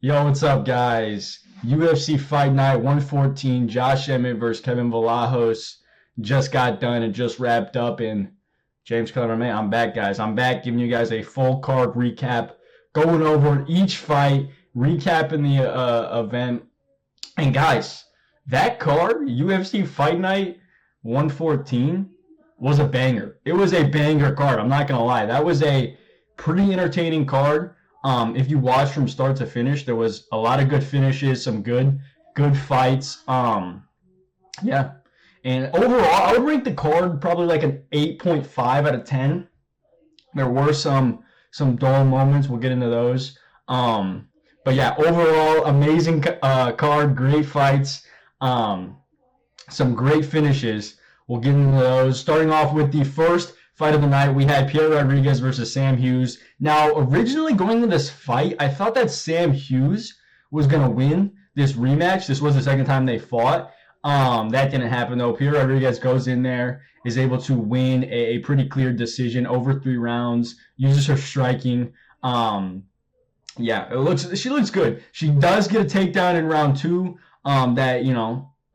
Yo, what's up, guys? UFC Fight Night 114, Josh Emmett versus Kevin Vlahos just got done and just wrapped up. And JamesKellerMMA, I'm back, guys. I'm back giving you guys a full card recap, going over each fight, recapping the event. And guys, that card, UFC Fight Night 114, was a banger. It was a banger card. I'm not gonna lie. That was a pretty entertaining card. If you watch from start to finish, there was a lot of good finishes, some good fights. Yeah. And overall, I would rank the card probably like an 8.5 out of 10. There were some dull moments. We'll get into those. But yeah, overall, amazing card, great fights, some great finishes. We'll get into those. Starting off with the first fight of the night, we had Pierre Rodriguez versus Sam Hughes. Now, originally going into this fight, I thought that Sam Hughes was going to win this rematch. This was the second time they fought. That didn't happen, though. Pierre Rodriguez goes in there, is able to win a pretty clear decision over 3 rounds, uses her striking. Yeah, she looks good. She does get a takedown in round 2 that,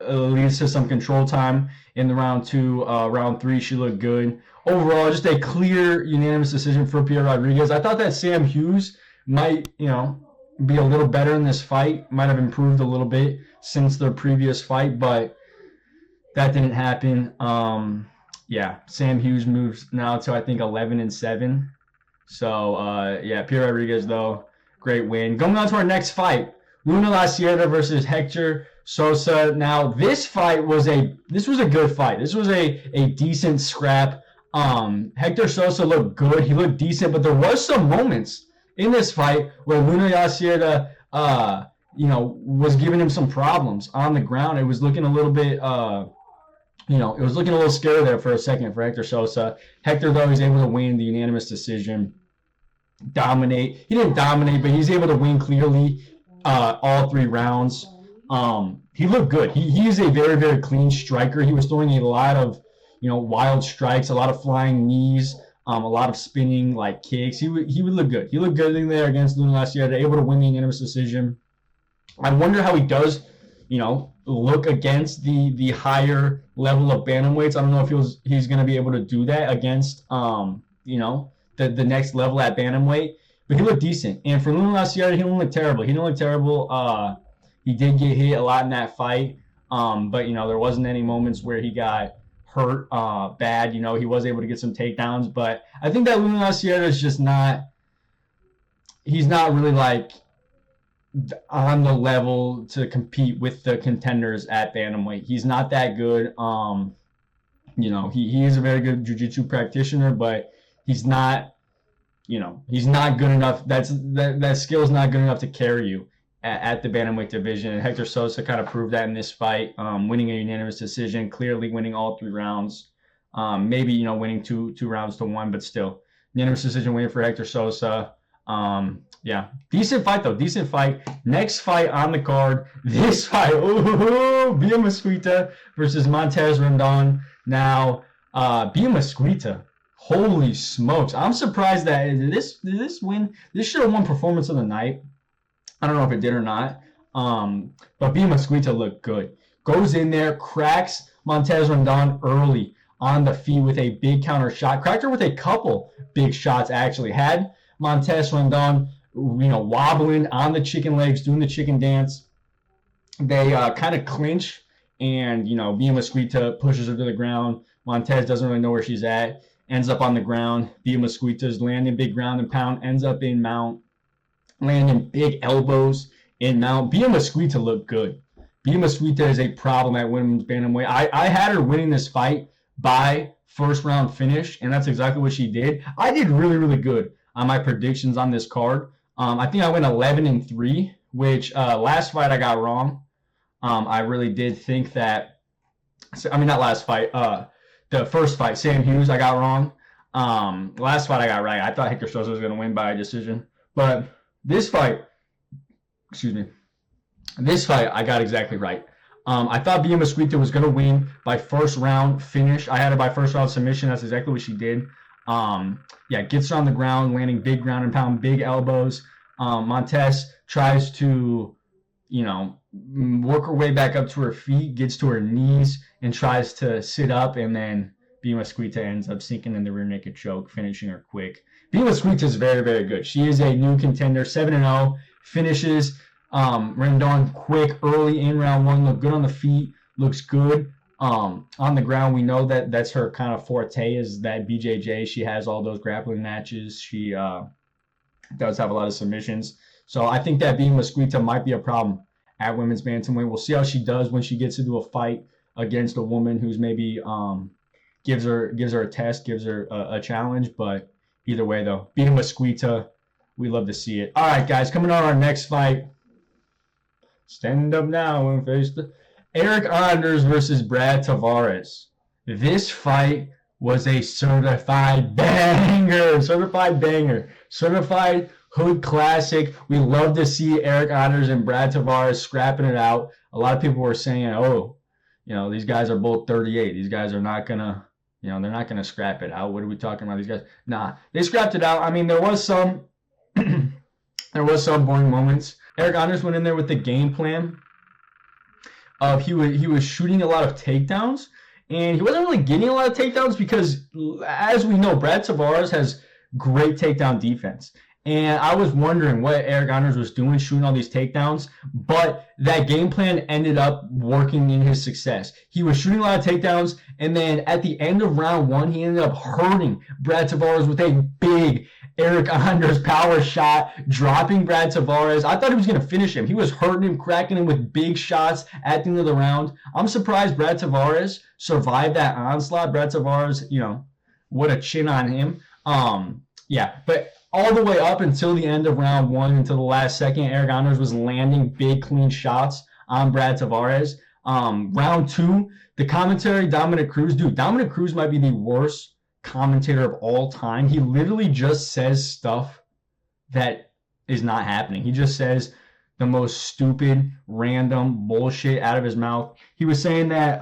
leads to some control time in the round 2. Round 3, she looked good. Overall, just a clear, unanimous decision for Pierre Rodriguez. I thought that Sam Hughes might, be a little better in this fight. Might have improved a little bit since their previous fight, but that didn't happen. Yeah, Sam Hughes moves now to, I think, 11-7. So, yeah, Pierre Rodriguez, though, great win. Going on to our next fight, Luna La Sierra versus Hector Sosa. Now, this was a good fight. This was a decent scrap. Hector Sosa looked good. He looked decent, but there was some moments in this fight where Luna La Sierra, was giving him some problems on the ground. It was looking a little bit, it was looking a little scary there for a second for Hector Sosa. Hector, though, he's able to win the unanimous decision. Dominate. He didn't dominate, but he's able to win clearly all 3 rounds. He looked good. He is a very, very clean striker. He was throwing a lot of, wild strikes, a lot of flying knees, a lot of spinning like kicks. He would look good. He looked good in there against Luna La Sierra, able to win the unanimous decision. I wonder how he does, look against the higher level of bantamweights. I don't know if he's going to be able to do that against, the next level at bantamweight. But he looked decent. And for Luna La Sierra, he didn't look terrible. He did get hit a lot in that fight. But, there wasn't any moments where he got hurt bad. He was able to get some takedowns. But I think that Luna La Sierra is just he's not really like on the level to compete with the contenders at bantamweight. He's not that good. He is a very good jiu-jitsu practitioner, but he's not, he's not good enough. That skill is not good enough to carry you at the bantamweight division. And Hector Sosa kind of proved that in this fight, winning a unanimous decision, clearly winning all 3 rounds. Maybe, winning two rounds to 1, but still. Unanimous decision winning for Hector Sosa. Yeah, decent fight, though. Decent fight. Next fight on the card. This fight, Bia Mesquita versus Montez Rondon. Now, Bia Mesquita, holy smokes. I'm surprised that did this win? This should have won performance of the night. I don't know if it did or not. But Bia Mesquita looked good. Goes in there, cracks Montez Rondon early on the feet with a big counter shot. Cracked her with a couple big shots, actually. Had Montez Rondon, wobbling on the chicken legs, doing the chicken dance. They kind of clinch, and, Bia Mesquita pushes her to the ground. Montez doesn't really know where she's at. Ends up on the ground. Bia Mesquita's landing big ground and pound. Ends up in mount. Landing big elbows in mount. Bia Mesquita looked good. Bia Mesquita is a problem at women's bantamweight. I had her winning this fight by first round finish, and that's exactly what she did. I did really, really good on my predictions on this card. I think I went 11-3, which last fight I got wrong. I really did think that, not last fight, the first fight, Sam Hughes, I got wrong. Last fight I got right. I thought Hector Sosa was going to win by a decision. But this fight, I got exactly right. I thought Bia Mesquita was going to win by first round finish. I had her by first round submission. That's exactly what she did. Gets her on the ground, landing big ground and pound, big elbows. Montez tries to, work her way back up to her feet, gets to her knees, and tries to sit up, and then Bima Squita ends up sinking in the rear naked choke, finishing her quick. Bima Squita is very, very good. She is a new contender, 7-0, finishes Rendon quick early in round one, looked good on the feet, looks good on the ground. We know that that's her kind of forte, is that BJJ. She has all those grappling matches. She does have a lot of submissions. So I think that Bima Squita might be a problem at women's bantamweight. We'll see how she does when she gets into a fight against a woman who's maybe gives her a test, gives her a challenge. But either way, though, Bima Squita, we love to see it. All right, guys, coming on our next fight. Stand up now and face the Eric Anders versus Brad Tavares. This fight was a certified banger. Certified hood classic. We love to see Eric Anders and Brad Tavares scrapping it out. A lot of people were saying, these guys are both 38. These guys are not gonna, they're not gonna scrap it out. What are we talking about? These guys? Nah, they scrapped it out. I mean, there was some boring moments. Eric Anders went in there with the game plan of he was shooting a lot of takedowns, and he wasn't really getting a lot of takedowns because, as we know, Brad Tavares has great takedown defense. And I was wondering what Eric Anders was doing, shooting all these takedowns, but that game plan ended up working in his success. He was shooting a lot of takedowns, and then at the end of round one, he ended up hurting Brad Tavares with a big Eric Anders power shot, dropping Brad Tavares. I thought he was going to finish him. He was hurting him, cracking him with big shots at the end of the round. I'm surprised Brad Tavares survived that onslaught. Brad Tavares, what a chin on him. But all the way up until the end of round one, until the last second, Eric Anders was landing big, clean shots on Brad Tavares. Round two, the commentary, Dominic Cruz. Dude, Dominic Cruz might be the worst commentator of all time. He literally just says stuff that is not happening. He just says the most stupid, random bullshit out of his mouth. He was saying that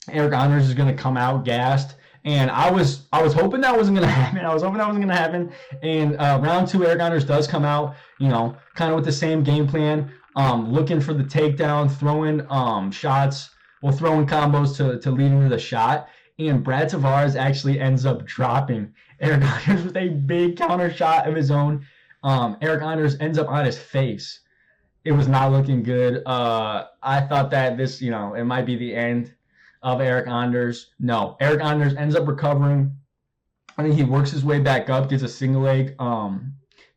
Eric Anders is going to come out gassed. And I was hoping that wasn't going to happen. And round two, Eric Anders does come out, kind of with the same game plan, looking for the takedown, throwing shots, throwing combos to lead into the shot. And Brad Tavares actually ends up dropping Eric Anders with a big counter shot of his own. Eric Anders ends up on his face. It was not looking good. I thought that this, it might be the end of Eric Anders. No, Eric Anders ends up recovering. I think he works his way back up, gets a single leg.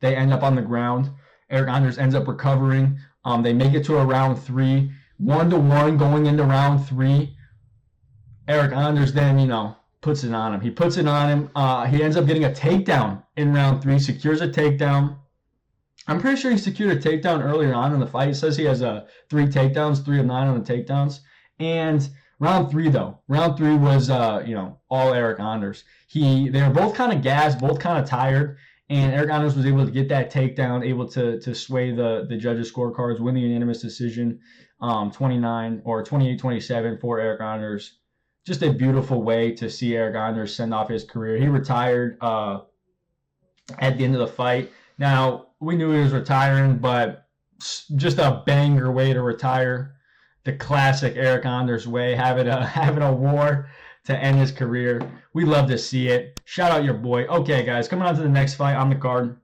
They end up on the ground. Eric Anders ends up recovering. They make it to a round three, 1-1 going into round three. Eric Anders then, puts it on him. He puts it on him. He ends up getting a takedown in round three, secures a takedown. I'm pretty sure he secured a takedown earlier on in the fight. He says he has 3 takedowns, 3 of 9 on the takedowns. And round three was, all Eric Anders. They were both kind of gassed, both kind of tired, and Eric Anders was able to get that takedown, able to sway the judges' scorecards, win the unanimous decision, 28-27 for Eric Anders. Just a beautiful way to see Eric Anders send off his career. He retired at the end of the fight. Now, we knew he was retiring, but just a banger way to retire. The classic Eric Anders way, having a war to end his career. We love to see it. Shout out your boy. Okay, guys, coming on to the next fight on the card.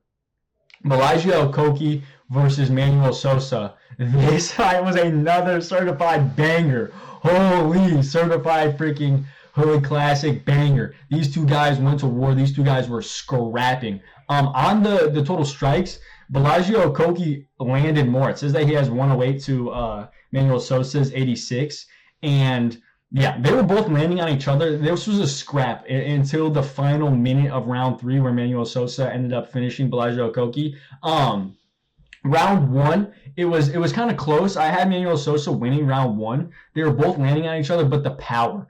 Balaji Okoki versus Manuel Sosa. This fight was another certified banger. Holy certified freaking hood classic banger. These two guys went to war. These two guys were scrapping. On the total strikes, Balaji Okoki landed more. It says that he has 108 to Manuel Sosa's 86. And yeah, they were both landing on each other. This was a scrap until the final minute of round three, where Manuel Sosa ended up finishing Balaji Okoki. Round one, it was kind of close. I had Manuel Sosa winning round one. They were both landing on each other, but the power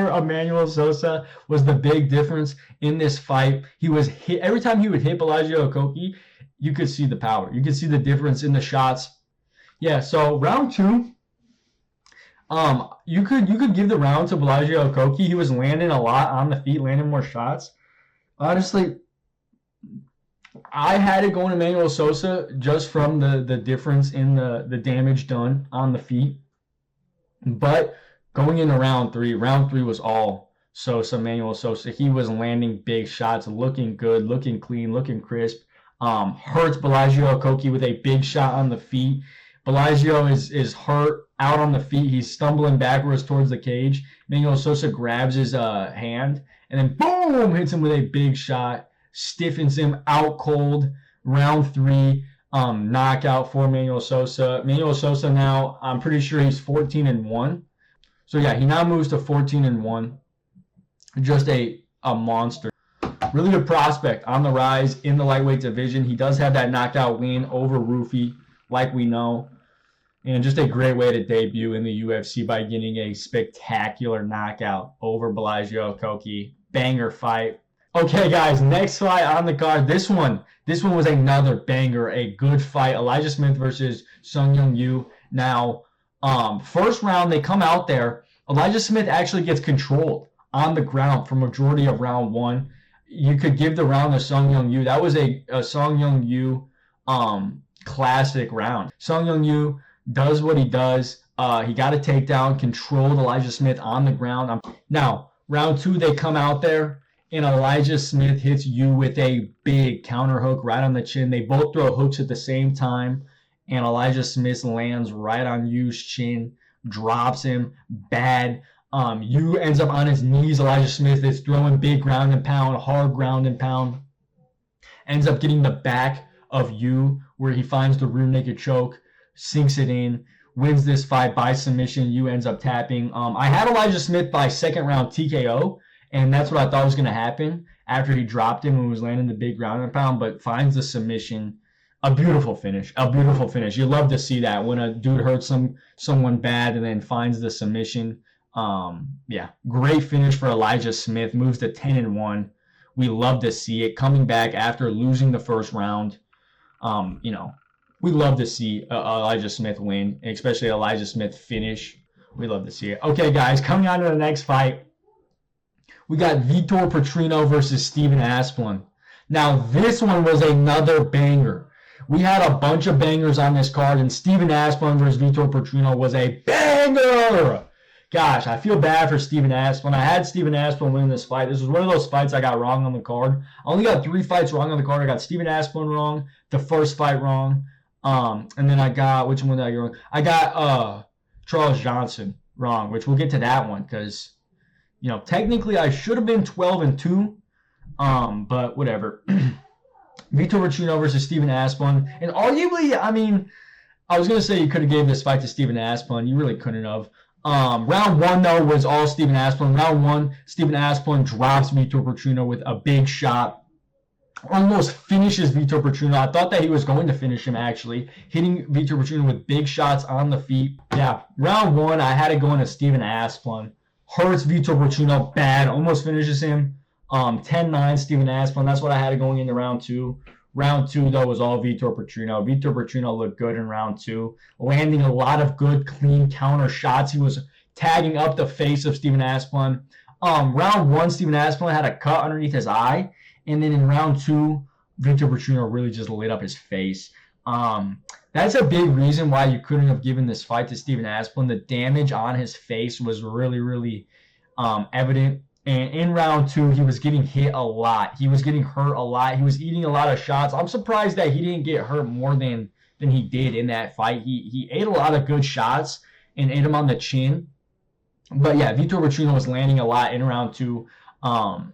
of Manuel Sosa was the big difference in this fight. He was hit every time he would hit Balaji Okoki. You could see the power. You could see the difference in the shots. Yeah. So round two, you could give the round to Balaji Okoki. He was landing a lot on the feet, landing more shots. Honestly, I had it going to Manuel Sosa just from the difference in the damage done on the feet. But going into round three was all Sosa, Manuel Sosa. He was landing big shots, looking good, looking clean, looking crisp. Hurts Bellagio Okoki with a big shot on the feet. Bellagio is hurt out on the feet. He's stumbling backwards towards the cage. Manuel Sosa grabs his hand and then boom, hits him with a big shot, stiffens him out cold. Round three, knockout for Manuel Sosa. Manuel Sosa now, I'm pretty sure he's 14-1. So yeah, he now moves to 14-1. Just a monster. Really good prospect on the rise in the lightweight division. He does have that knockout win over Rufy, like we know. And just a great way to debut in the UFC by getting a spectacular knockout over Bellagio Okoki. Banger fight. Okay, guys, next fight on the card. This one was another banger, a good fight. Elijah Smith versus Sung Young Yu. Now, first round, they come out there. Elijah Smith actually gets controlled on the ground for majority of round one. You could give the round to Sung Young Yu. That was a Sung Young Yu classic round. Sung Young Yu does what he does. He got a takedown, controlled Elijah Smith on the ground. Now, round two, they come out there, and Elijah Smith hits Yu with a big counter hook right on the chin. They both throw hooks at the same time, and Elijah Smith lands right on Yu's chin, drops him bad. Yu ends up on his knees. Elijah Smith is throwing big ground and pound, hard ground and pound. Ends up getting the back of Yu where he finds the rear naked choke, sinks it in, wins this fight by submission. Yu ends up tapping. I had Elijah Smith by second round TKO, and that's what I thought was going to happen after he dropped him and was landing the big ground and pound, but finds the submission. A beautiful finish. A beautiful finish. You love to see that when a dude hurts someone bad and then finds the submission. Yeah, great finish for Elijah Smith. Moves to 10-1. We love to see it. Coming back after losing the first round. We love to see Elijah Smith win, especially Elijah Smith finish. We love to see it. Okay, guys, coming on to the next fight. We got Vitor Petrino versus Steven Asplund. Now, this one was another banger. We had a bunch of bangers on this card, and Steven Asplund versus Vitor Petrino was a banger. Gosh, I feel bad for Steven Asplund. I had Steven Asplund win this fight. This was one of those fights I got wrong on the card. I only got 3 fights wrong on the card. I got Steven Asplund wrong, the first fight wrong, and then I got, which one did I get wrong? I got Charles Johnson wrong, which we'll get to that one because, technically I should have been 12-2, but whatever. Vitor Petrino versus Steven Asplund. And arguably, I was going to say you could have gave this fight to Steven Asplund. You really couldn't have. Round one, though, was all Steven Asplund. Round one, Steven Asplund drops Vitor Petrino with a big shot. Almost finishes Vitor Petrino. I thought that he was going to finish him, actually. Hitting Vitor Petrino with big shots on the feet. Yeah, round one, I had it going to Steven Asplund. Hurts Vitor Petrino bad. Almost finishes him. 10-9 Steven Asplund. That's what I had it going into round two. Round two, though, was all Vitor Petrino. Vitor Petrino looked good in round two, landing a lot of good, clean counter shots. He was tagging up the face of Steven Asplund. Round one, Steven Asplund had a cut underneath his eye. And then in round two, Vitor Petrino really just lit up his face. That's a big reason why you couldn't have given this fight to Steven Asplund. The damage on his face was really, really evident. And in round two, he was getting hit a lot. He was getting hurt a lot. He was eating a lot of shots. I'm surprised that he didn't get hurt more than he did in that fight. He ate a lot of good shots and ate him on the chin. But yeah, Vitor Petrino was landing a lot in round two. All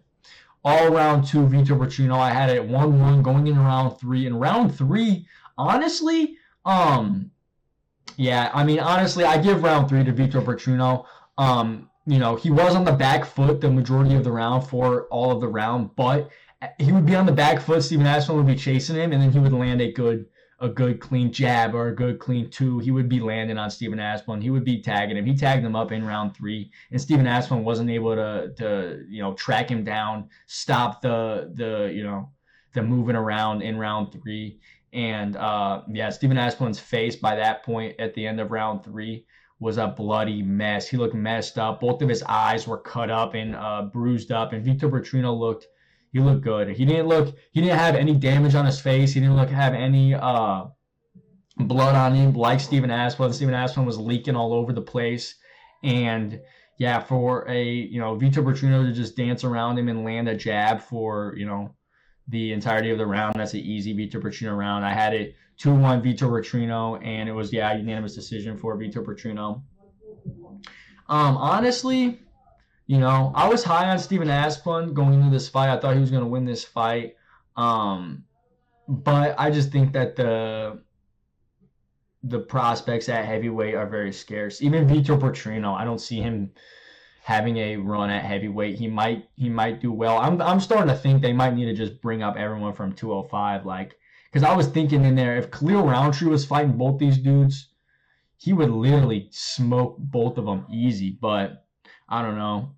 round two, Vitor Petrino, I had it 1-1 going into round three. In round three, honestly, honestly, I give round three to Vitor Petrino. He was on the back foot the majority of the round for all of the round, but he would be on the back foot. Steven Asplund would be chasing him, and then he would land a good clean jab or a good clean two. He would be landing on Steven Asplund. He would be tagging him. He tagged him up in round three, and Steven Asplund wasn't able to track him down, stop the moving around in round three. And Steven Asplund's face by that point at the end of round three was a bloody mess. He looked messed up. Both of his eyes were cut up and bruised up. And Vitor Petrino looked he looked good. He didn't have any damage on his face. He didn't have any blood on him like Steven Aspinall. Steven Aspinall was leaking all over the place. And yeah, for a, Vitor Petrino to just dance around him and land a jab for, the entirety of the round, that's an easy Vitor Petrino round. I had it 2-1 Vitor Petrino, and it was, unanimous decision for Vitor Petrino. Honestly, I was high on Steven Aspinall going into this fight. I thought he was going to win this fight. But I just think that the prospects at heavyweight are very scarce. Even Vitor Petrino, I don't see him having a run at heavyweight. He might do well. I'm starting to think they might need to just bring up everyone from 205, because I was thinking in there, if Khalil Roundtree was fighting both these dudes, he would literally smoke both of them easy. But I don't know.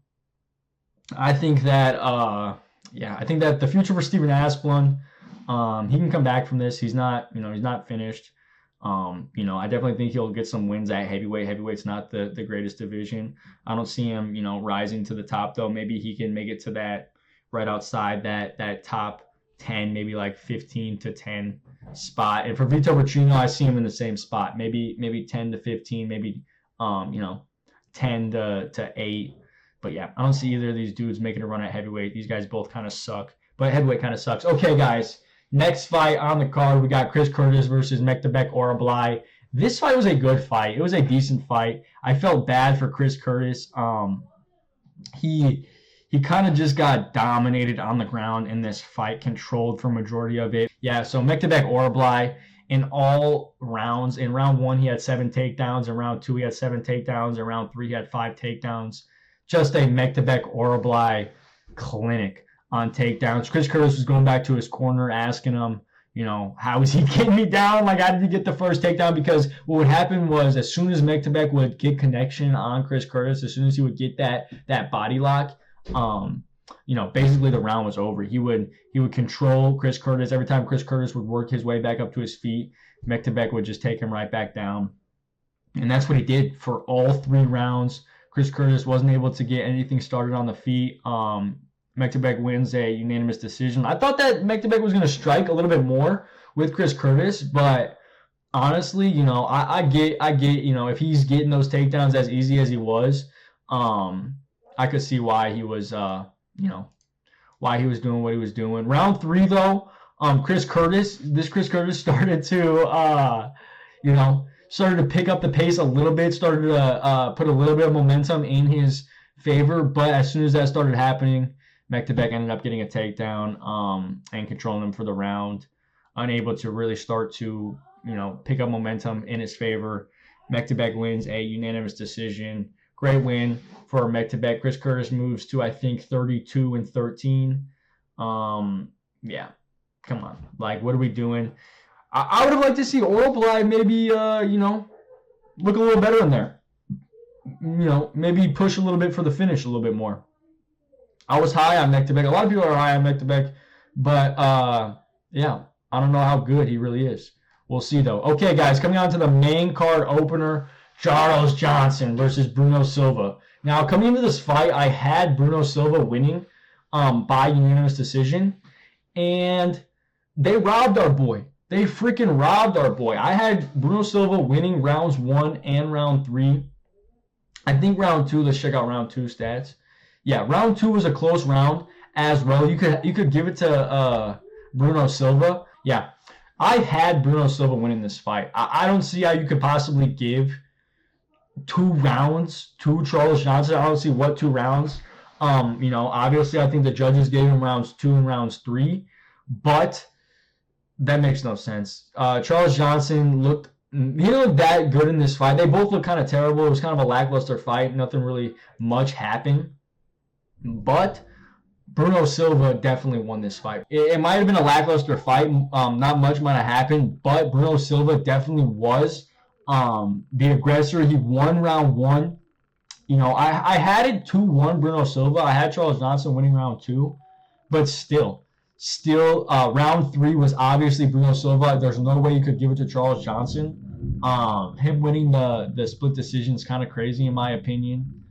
I think that the future for Steven Aspinall, he can come back from this. He's not finished. I definitely think he'll get some wins at heavyweight. Heavyweight's not the greatest division. I don't see him, rising to the top though. Maybe he can make it to that right outside that top 10, maybe like 15 to 10 spot. And for Vitor Petrino, I see him in the same spot. Maybe 10 to 15, maybe 10 to 8. But yeah, I don't see either of these dudes making a run at heavyweight. These guys both kind of suck. But heavyweight kind of sucks. Okay, guys. Next fight on the card, we got Chris Curtis versus Mektabek Orablai. This fight was a good fight. It was a decent fight. I felt bad for Chris Curtis. He kind of just got dominated on the ground in this fight, controlled for majority of it. Yeah, so Mektabek Orablai in all rounds. In round 1, he had 7 takedowns. In round 2, he had 7 takedowns. In round 3, he had 5 takedowns. Just a Mektabek Orablai clinic on takedowns. Chris Curtis was going back to his corner, asking him, how is he getting me down? How did he get the first takedown? Because what would happen was, as soon as Mektabek would get connection on Chris Curtis, as soon as he would get that body lock, basically the round was over. He would control Chris Curtis. Every time Chris Curtis would work his way back up to his feet, Mektabek would just take him right back down. And that's what he did for all 3 rounds. Chris Curtis wasn't able to get anything started on the feet. Mektabek wins a unanimous decision. I thought that Mektabek was going to strike a little bit more with Chris Curtis, but honestly, I get, if he's getting those takedowns as easy as he was, I could see why he was, why he was doing what he was doing. Round 3, though, Chris Curtis started to, started to pick up the pace a little bit, started to put a little bit of momentum in his favor, but as soon as that started happening, Mektabek ended up getting a takedown and controlling him for the round, unable to really start to, pick up momentum in his favor. Mektabek wins a unanimous decision. Great win for Mektabek. Chris Curtis moves to, I think, 32-13. Yeah, come on. What are we doing? I would have liked to see Orablai maybe, look a little better in there. Maybe push a little bit for the finish a little bit more. I was high on Mektabek. A lot of people are high on Mektabek, but yeah, I don't know how good he really is. We'll see, though. Okay, guys, coming on to the main card opener, Charles Johnson versus Bruno Silva. Now, coming into this fight, I had Bruno Silva winning by unanimous decision, and they robbed our boy. They freaking robbed our boy. I had Bruno Silva winning rounds 1 and round 3. I think round 2, let's check out round 2 stats. Yeah, round 2 was a close round as well. You could give it to Bruno Silva. Yeah, I had Bruno Silva winning this fight. I don't see how you could possibly give 2 rounds to Charles Johnson. I don't see what 2 rounds. Obviously I think the judges gave him rounds 2 and rounds 3, but that makes no sense. Charles Johnson he didn't look that good in this fight. They both looked kind of terrible. It was kind of a lackluster fight. Nothing really much happened. But Bruno Silva definitely won this fight. It might have been a lackluster fight. Not much might have happened, but Bruno Silva definitely was the aggressor. He won round 1. I had it 2-1 Bruno Silva. I had Charles Johnson winning round 2, but still, round 3 was obviously Bruno Silva. There's no way you could give it to Charles Johnson. Him winning the split decision is kind of crazy in my opinion.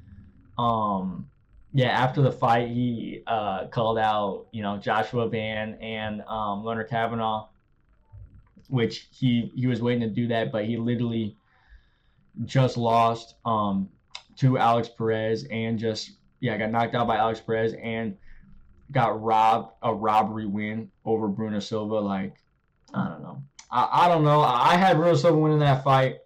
yeah, after the fight, he called out, Joshua Van and Leonard Kavanaugh, which he was waiting to do that, but he literally just lost to Alex Perez and got knocked out by Alex Perez and got robbed a robbery win over Bruno Silva. Like, I don't know. I don't know. I had Bruno Silva winning that fight.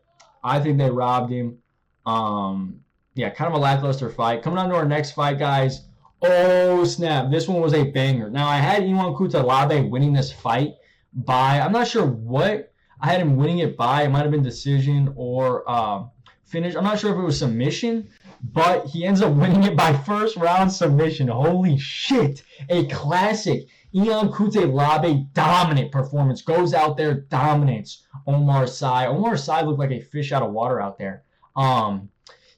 I think they robbed him. Kind of a lackluster fight. Coming on to our next fight, guys. Oh, snap. This one was a banger. Now, I had Iwan Cutelaba winning this fight by, I'm not sure what I had him winning it by. It might have been decision or finish. I'm not sure if it was submission, but he ends up winning it by first round submission. Holy shit. A classic. Iwan Cutelaba dominant performance. Goes out there, dominates Omar Sy. Omar Sy looked like a fish out of water out there.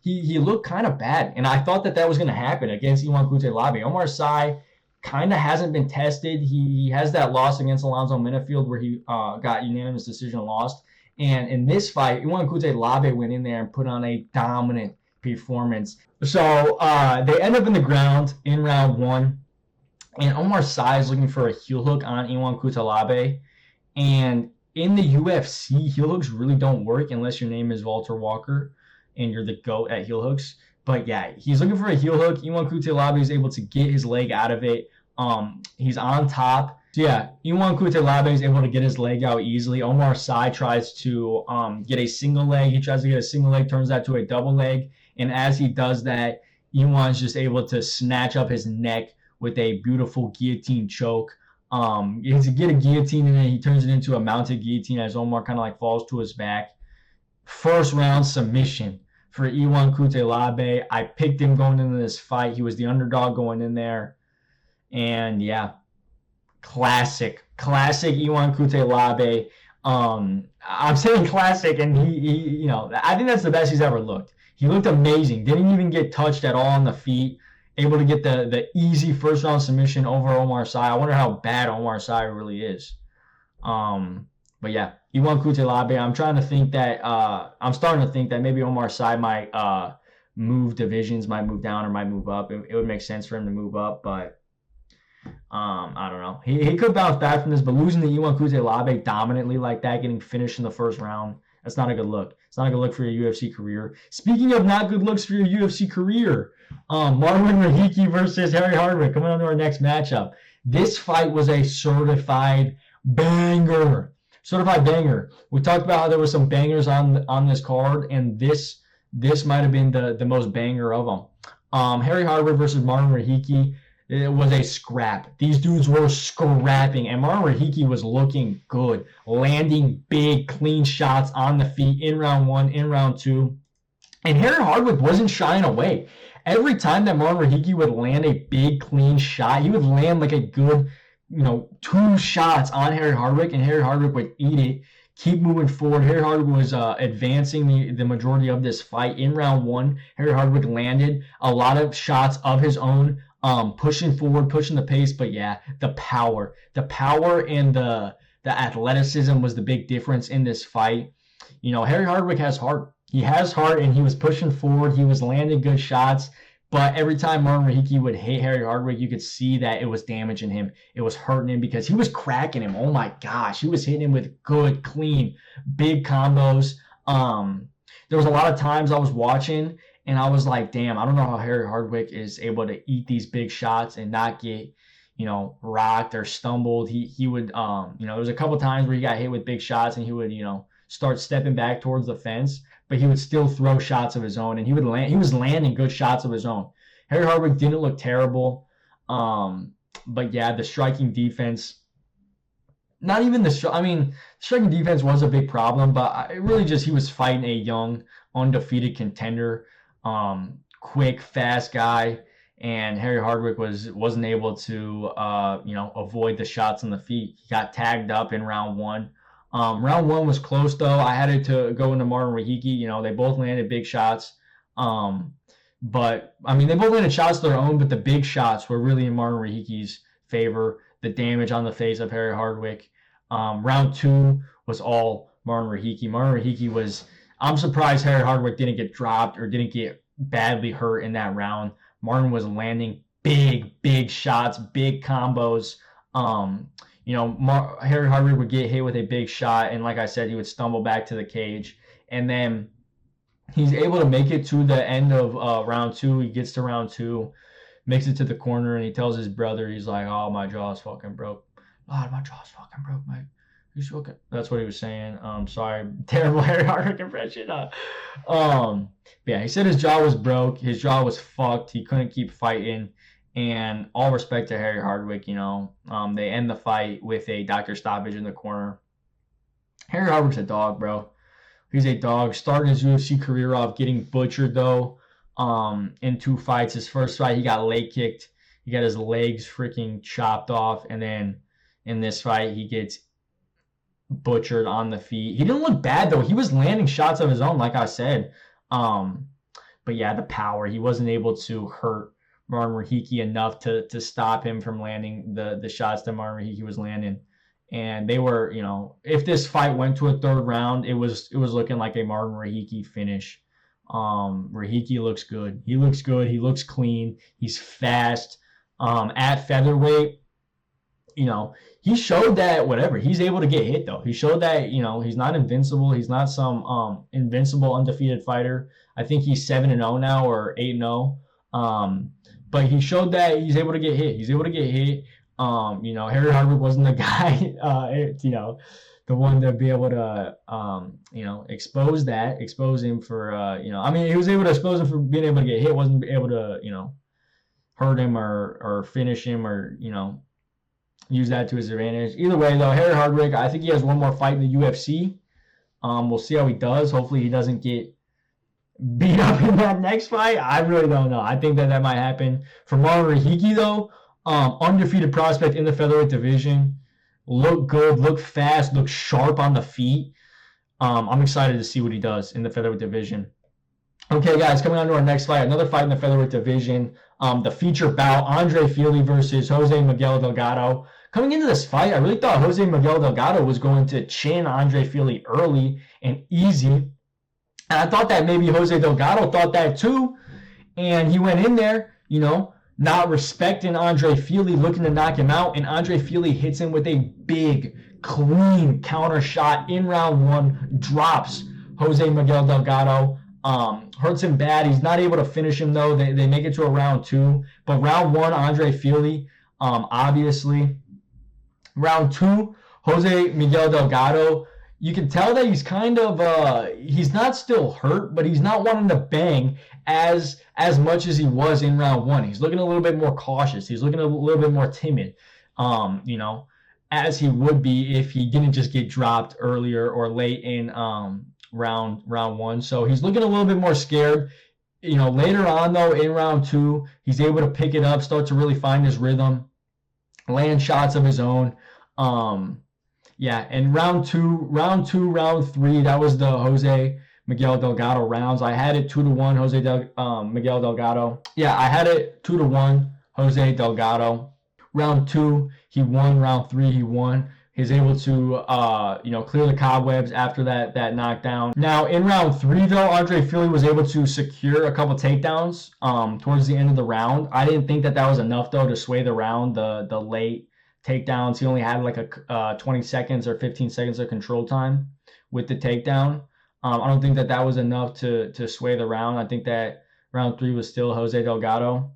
He looked kind of bad, and I thought that was going to happen against Iwan Cutelaba. Omar Sy kind of hasn't been tested. He has that loss against Alonzo Minifield where he got unanimous decision lost. And in this fight, Iwan Cutelaba went in there and put on a dominant performance. So they end up in the ground in round one, and Omar Sy is looking for a heel hook on Iwan Cutelaba. And in the UFC, heel hooks really don't work unless your name is Walter Walker and you're the GOAT at heel hooks. But yeah, he's looking for a heel hook. Iwan Cutelaba is able to get his leg out of it. He's on top. So yeah, Iwan Cutelaba is able to get his leg out easily. Omar Sy tries to get a single leg. He tries to get a single leg, turns that to a double leg. And as he does that, Iwan's just able to snatch up his neck with a beautiful guillotine choke. He has to get a guillotine and then he turns it into a mounted guillotine as Omar kind of like falls to his back. First round submission for Iwan Cutelaba. I picked him going into this fight. He was the underdog going in there. And yeah, classic Iwan Cutelaba. I'm saying classic, and he I think that's the best he's ever looked. He looked amazing. Didn't even get touched at all on the feet. Able to get the easy first round submission over Omar Sy. I wonder how bad Omar Sy really is. But yeah, Iwan Cutelaba. I'm starting to think that maybe Omar Sy might move divisions, might move down or might move up. It would make sense for him to move up, but I don't know. He could bounce back from this, but losing to Iwan Cutelaba dominantly like that, getting finished in the first round, that's not a good look. It's not a good look for your UFC career. Speaking of not good looks for your UFC career, Marwin Rahiki versus Harry Hardwick coming on to our next matchup. This fight was a certified banger. We talked about how there were some bangers on this card, and this might have been the most banger of them. Harry Hardwick versus Marwin Rahiki. It was a scrap. These dudes were scrapping, and Marwin Rahiki was looking good, landing big, clean shots on the feet in round one, in round two. And Harry Hardwick wasn't shying away. Every time that Marwin Rahiki would land a big, clean shot, he would land like a good, 2 shots on Harry Hardwick, and Harry Hardwick would eat it, keep moving forward. Harry Hardwick was advancing the majority of this fight. In round one, Harry Hardwick landed a lot of shots of his own, pushing forward, pushing the pace. But yeah, the power and the athleticism was the big difference in this fight. Harry Hardwick has heart. He has heart, and he was pushing forward. He was landing good shots. But every time Marwin Rahiki would hit Harry Hardwick, you could see that it was damaging him. It was hurting him because he was cracking him. Oh my gosh, he was hitting him with good, clean, big combos. There was a lot of times I was watching, and I was like, damn, I don't know how Harry Hardwick is able to eat these big shots and not get, rocked or stumbled. He would, there was a couple times where he got hit with big shots and he would, start stepping back towards the fence, but he would still throw shots of his own, and he was landing good shots of his own. Harry Hardwick didn't look terrible. But yeah, the striking defense, striking defense was a big problem, but it really just, he was fighting a young, undefeated contender, quick, fast guy, and Harry Hardwick wasn't able to, avoid the shots on the feet. He got tagged up in round one. Round one was close though. I had it to go into Marwin Rahiki. They both landed big shots. But they both landed shots of their own, but the big shots were really in Marwin Rahiki's favor. The damage on the face of Harry Hardwick. Round two was all Marwin Rahiki. Marwin Rahiki I'm surprised Harry Hardwick didn't get dropped or didn't get badly hurt in that round. Martin was landing big shots, big combos. Harry Harvey would get hit with a big shot, and like I said, he would stumble back to the cage, and then he's able to make it to the end of round 2. He gets to round 2, makes it to the corner, and he tells his brother, he's like, "Oh, my jaw's fucking broke. Oh, my jaw's fucking broke, mate. He's fucking." That's what he was saying. Sorry, terrible Harry Harvey impression. But yeah, he said his jaw was broke. His jaw was fucked. He couldn't keep fighting. And all respect to Harry Hardwick, they end the fight with a doctor stoppage in the corner. Harry Hardwick's a dog, bro. He's a dog. Starting his UFC career off getting butchered, though, in 2 fights. His first fight, he got leg kicked. He got his legs freaking chopped off. And then in this fight, he gets butchered on the feet. He didn't look bad, though. He was landing shots of his own, like I said. But yeah, the power. He wasn't able to hurt Martin Rahiki enough to stop him from landing the shots that Martin Rahiki was landing. And they were, if this fight went to a 3rd round, it was looking like a Martin Rahiki finish. Rahiki looks good. He looks good. He looks clean. He's fast. At featherweight, he showed that whatever. He's able to get hit, though. He showed that, he's not invincible. He's not some invincible, undefeated fighter. I think he's 7-0 now or 8-0. But he showed that he's able to get hit. He's able to get hit. Harry Hardwick wasn't the guy, the one to be able to, expose him for, he was able to expose him for being able to get hit, wasn't able to, hurt him or finish him or, use that to his advantage. Either way, though, Harry Hardwick, I think he has one more fight in the UFC. We'll see how he does. Hopefully he doesn't get beat up in that next fight. I really don't know. I think that might happen. For Martin Rahiki, though, undefeated prospect in the featherweight division. Look good, look fast, look sharp on the feet. I'm excited to see what he does in the featherweight division. Okay, guys, coming on to our next fight, another fight in the featherweight division. The feature bout, Andre Fili versus Jose Miguel Delgado. Coming into this fight, I really thought Jose Miguel Delgado was going to chin Andre Fili early and easy. And I thought that maybe Jose Delgado thought that too. And he went in there, not respecting Andre Fili, looking to knock him out. And Andre Fili hits him with a big, clean counter shot in round 1, drops Jose Miguel Delgado. Hurts him bad. He's not able to finish him, though. They make it to a round 2. But round 1, Andre Fili, obviously. Round 2, Jose Miguel Delgado, you can tell that he's kind of, he's not still hurt, but he's not wanting to bang as much as he was in round 1. He's looking a little bit more cautious. He's looking a little bit more timid, as he would be if he didn't just get dropped earlier or late in round 1. So he's looking a little bit more scared. Later on, though, in round 2, he's able to pick it up, start to really find his rhythm, land shots of his own. And round 2, round 3, that was the Jose Miguel Delgado rounds. I had it 2-1, Miguel Delgado. Yeah, I had it 2-1, Jose Delgado. Round 2, he won. Round 3, he won. He's able to, clear the cobwebs after that knockdown. Now, in round 3, though, Andre Fili was able to secure a couple takedowns towards the end of the round. I didn't think that was enough, though, to sway the round, the late takedowns. He only had like a 20 seconds or 15 seconds of control time with the takedown. I don't think that was enough to sway the round. I think that round 3 was still Jose Delgado.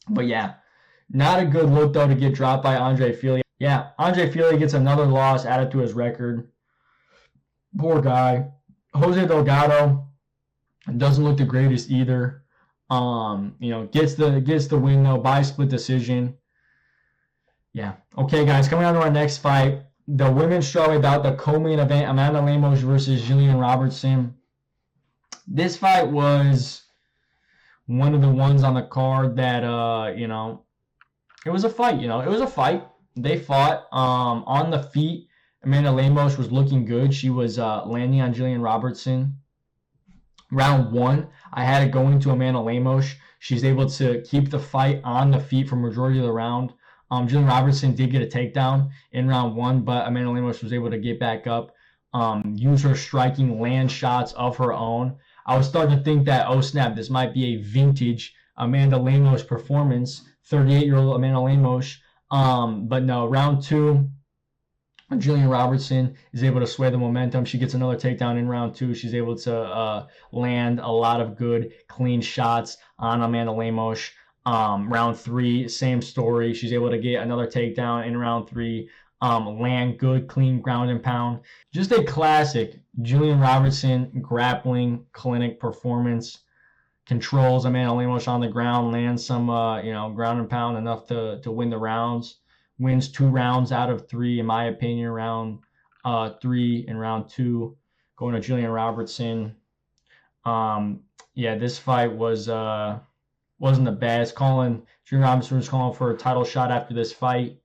But yeah, not a good look, though, to get dropped by Andre Fili. Yeah, Andre Fili gets another loss added to his record. Poor guy. Jose Delgado doesn't look the greatest either. Gets the win, though, by split decision. Yeah. Okay, guys, coming on to our next fight, the women's strawweight bout, the co-main event, Amanda Lemos versus Jillian Robertson. This fight was one of the ones on the card that, it was a fight. It was a fight. They fought on the feet. Amanda Lemos was looking good. She was landing on Jillian Robertson. Round 1, I had it going to Amanda Lemos. She's able to keep the fight on the feet for majority of the round. Jillian Robertson did get a takedown in round 1, but Amanda Lemos was able to get back up, use her striking, land shots of her own. I was starting to think that, oh snap, this might be a vintage Amanda Lemos performance, 38-year-old Amanda Lemos. But no, round 2, Jillian Robertson is able to sway the momentum. She gets another takedown in round 2. She's able to land a lot of good, clean shots on Amanda Lemos. Round 3, same story. She's able to get another takedown in round 3. Land good, clean ground and pound. Just a classic Jillian Robertson grappling clinic performance. Controls Amanda Lemos on the ground, lands some ground and pound enough to win the rounds. Wins 2 rounds out of 3, in my opinion. Round 3 and round 2 going to Jillian Robertson. This fight wasn't the best. Jillian Robertson was calling for a title shot after this fight.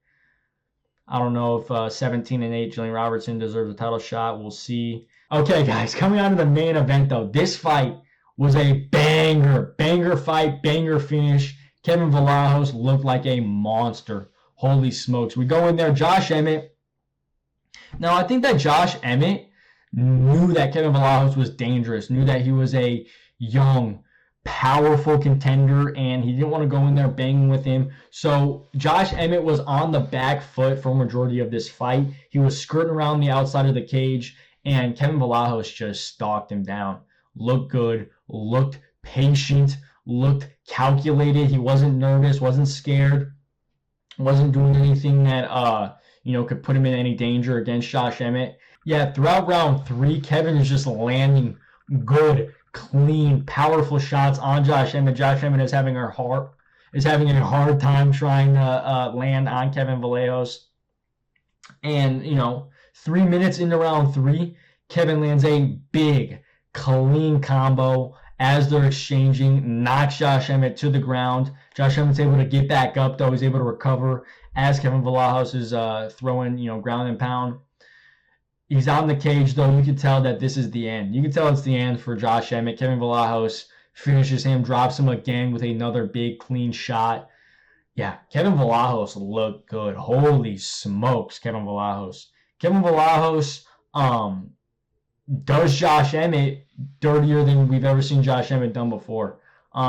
I don't know if 17-8 Jillian Robertson deserves a title shot. We'll see. Okay, guys, coming on to the main event, though. This fight was a banger fight, banger finish. Kevin Vlahos looked like a monster. Holy smokes. We go in there, Josh Emmett. Now, I think that Josh Emmett knew that Kevin Vlahos was dangerous, knew that he was a young, powerful contender, and he didn't want to go in there banging with him. So Josh Emmett was on the back foot for a majority of this fight. He was skirting around the outside of the cage, and Kevin Vlahos just stalked him down. Looked good, looked patient, looked calculated. He wasn't nervous, wasn't scared, wasn't doing anything that could put him in any danger against Josh Emmett. Yeah, throughout round 3, Kevin is just landing good, clean, powerful shots on Josh Emmett. Josh Emmett is having a hard time trying to land on Kevin Vlahos. And 3 minutes into round 3, Kevin lands a big, clean combo as they're exchanging, knocks Josh Emmett to the ground. Josh Emmett's able to get back up, though. He's able to recover as Kevin Vlahos is throwing, ground and pound. He's on the cage, though. You can tell that this is the end. You can tell it's the end for Josh Emmett. Kevin Vlahos finishes him, drops him again with another big, clean shot. Yeah, Kevin Vlahos looked good. Holy smokes, Kevin Vlahos. Kevin Vlahos does Josh Emmett dirtier than we've ever seen Josh Emmett done before.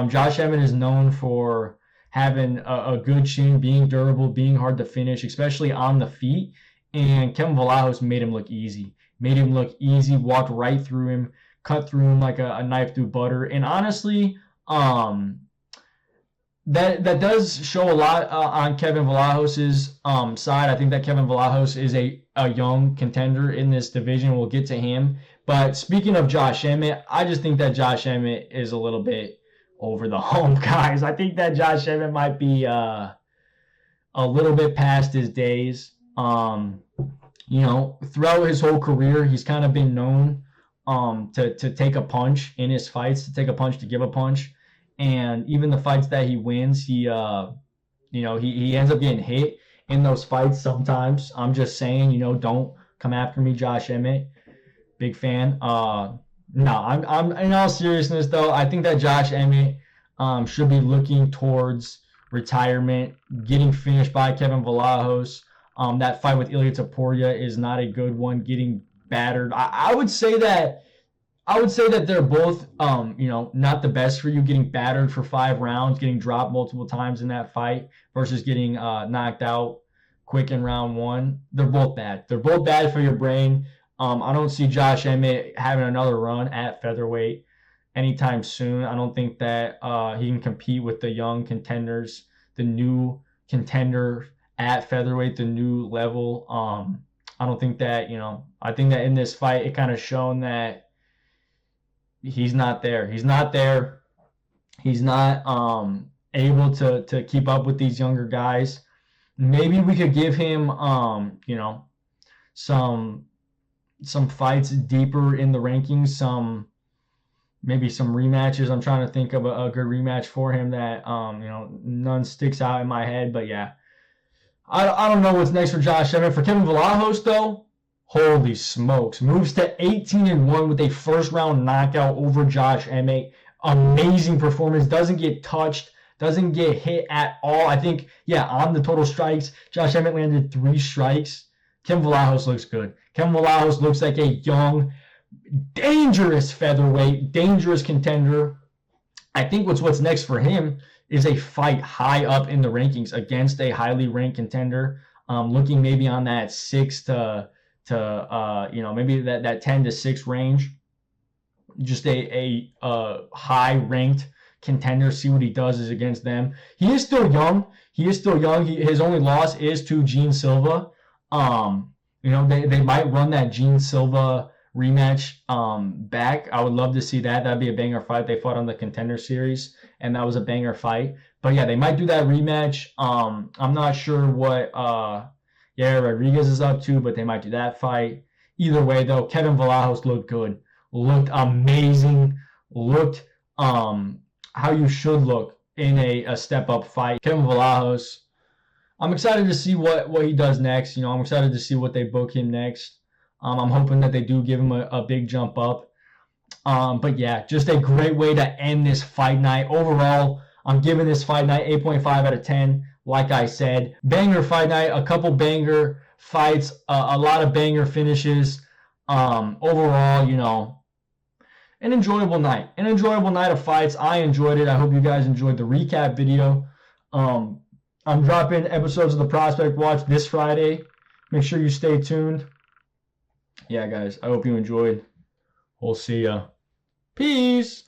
Josh Emmett is known for having a good chin, being durable, being hard to finish, especially on the feet. And Kevin Vlahos made him look easy. Walked right through him, cut through him like a knife through butter. And honestly, that does show a lot on Kevin Vlahos's side. I think that Kevin Vlahos is a young contender in this division. We'll get to him. But speaking of Josh Emmett, I just think that Josh Emmett is a little bit over the hump, guys. I think that Josh Emmett might be a little bit past his days. Throughout his whole career, he's kind of been known to take a punch in his fights, to take a punch to give a punch. And even the fights that he wins, he ends up getting hit in those fights sometimes. I'm just saying, don't come after me, Josh Emmett. Big fan. I'm in all seriousness though, I think that Josh Emmett should be looking towards retirement, getting finished by Kevin Vlahos. That fight with Ilia Topuria is not a good one, getting battered. I would say that they're both not the best for you, getting battered for 5 rounds, getting dropped multiple times in that fight versus getting knocked out quick in round 1. They're both bad. They're both bad for your brain. I don't see Josh Emmett having another run at featherweight anytime soon. I don't think that he can compete with the young contenders, the new contender at featherweight, the new level. I don't think that, I think that in this fight, it kind of shown that he's not there. He's not able to keep up with these younger guys. Maybe we could give him, some fights deeper in the rankings, maybe some rematches. I'm trying to think of a good rematch for him that, none sticks out in my head. But yeah, I don't know what's next for Josh Emmett. For Kevin Vlahos, though, holy smokes. Moves to 18-1 with a first-round knockout over Josh Emmett. Amazing performance. Doesn't get touched. Doesn't get hit at all. I think, on the total strikes, Josh Emmett landed 3 strikes. Kevin Vlahos looks good. Kevin Vlahos looks like a young, dangerous featherweight, dangerous contender. I think what's next for him is a fight high up in the rankings against a highly ranked contender, looking maybe on that 6 to maybe that 10 to 6 range. Just a high ranked contender. See what he does is against them. He is still young. His only loss is to Gene Silva. They might run that Gene Silva rematch back. I would love to see that. That'd be a banger fight. They fought on the Contender Series, and that was a banger fight. But yeah, they might do that rematch. I'm not sure what Rodriguez is up to, but they might do that fight. Either way, though, Kevin Vlahos looked good, looked amazing, looked how you should look in a step-up fight. Kevin Vlahos, I'm excited to see what he does next. I'm excited to see what they book him next. I'm hoping that they do give him a big jump up. But yeah, just a great way to end this fight night. Overall, I'm giving this fight night 8.5 out of 10. Like I said, banger fight night, a couple banger fights, a lot of banger finishes. Overall, an enjoyable night. An enjoyable night of fights. I enjoyed it. I hope you guys enjoyed the recap video. I'm dropping episodes of the Prospect Watch this Friday. Make sure you stay tuned. Yeah, guys, I hope you enjoyed. We'll see ya. Peace.